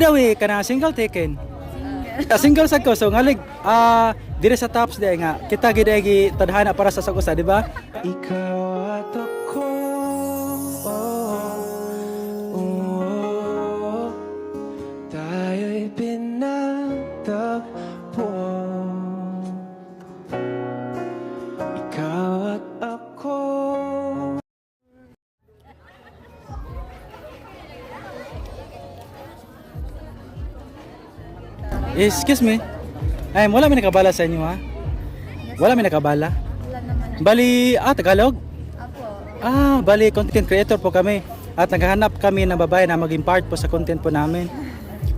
the way, kana single taken. Single sad ko so ngalig dire sa tops day nga kita gid ay tadhana para sa sakusa, di ba? Ikaw at ako. Tayo'y pinagtagpo. Ikaw at ako. Excuse me. Ay, wala may nakabala sa inyo ha? Wala may nakabala? Wala naman. Bali, Tagalog? Apo. Bali, content creator po kami. At naghahanap kami ng babae na maging part po sa content po namin.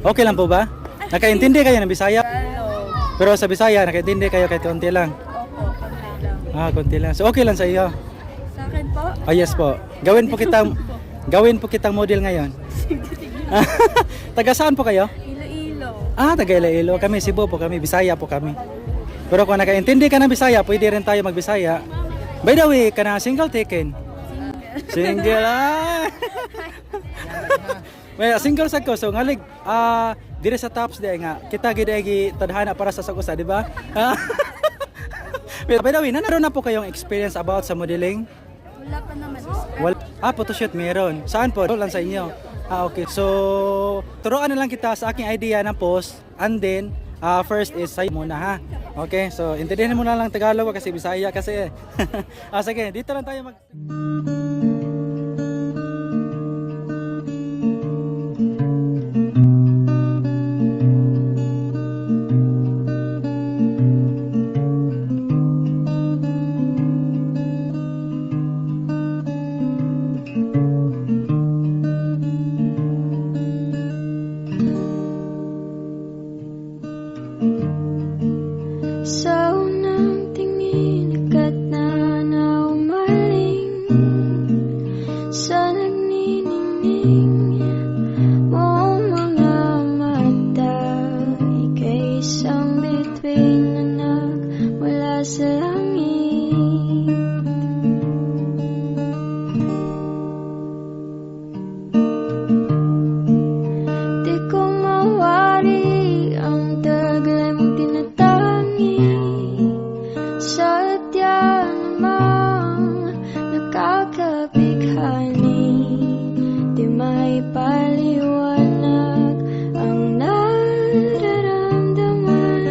Okay lang po ba? Nakaintindi kayo ng Bisaya? Hello. Pero sa Bisaya, nakaintindi kayo kahit konti lang. Opo, konti lang. Konti lang. So okay lang sa iyo? Sa akin po? Yes po. Gawin po kitang model ngayon. Taga saan po kayo? Iloilo. Taga Iloilo. Kami Cebu po kami, Bisaya po kami. Pero kung nakaintindi ka ng Bisaya, pwede rin tayo magbisaya. By the way, kana single taken? Single Well, single sad ko so ngalig dire sa tops day nga kita gid ay tadhana para sa sakusa, di ba? Well, by the way, naroon na po kayong experience about sa modeling? Wala pa naman. Photoshoot meron. Saan po? Lang sa inyo. Okay. So, turuan na lang kita sa aking idea ng post and then first is sa'yo muna ha. Okay, so intindihin mo na lang Tagalog kasi Bisaya kasi sige, dito lang tayo mag... Sa unang tingin, agad na umaling sa nagniningning mong mga mata. Ika'y isang bituin na nagmula sa langit. Di ko mawari ang taglay mong tinatangi. Sadya namang nakakabighani. Di maipaliwanag ang nararamdaman.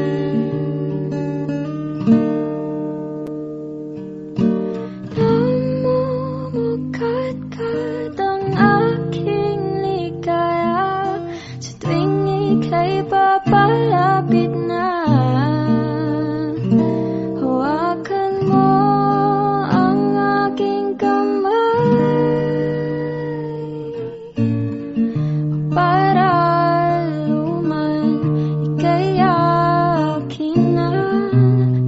Namumugkat-kat ang aking ligaya sa tuwing ika'y papalapit na. Hawakan mo ang aking kamay para luman ika'y akin na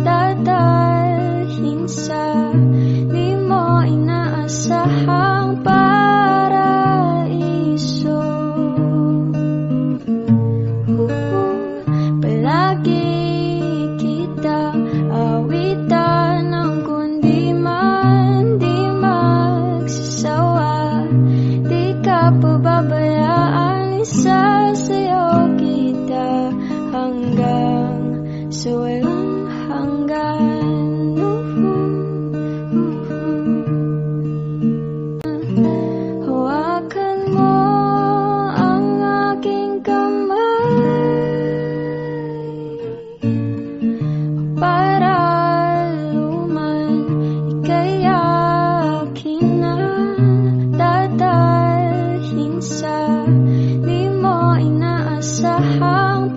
dadalhin sa di mo inaasahang paraiso. Palagi kita awitan ng kundi man di magsasawa. Di ka pababayaan, isasayaw kita hanggang sa walang hanggan. Hawakan mo ang aking kamay para luman ika'y akin na dadalhin sa di mo inaasahang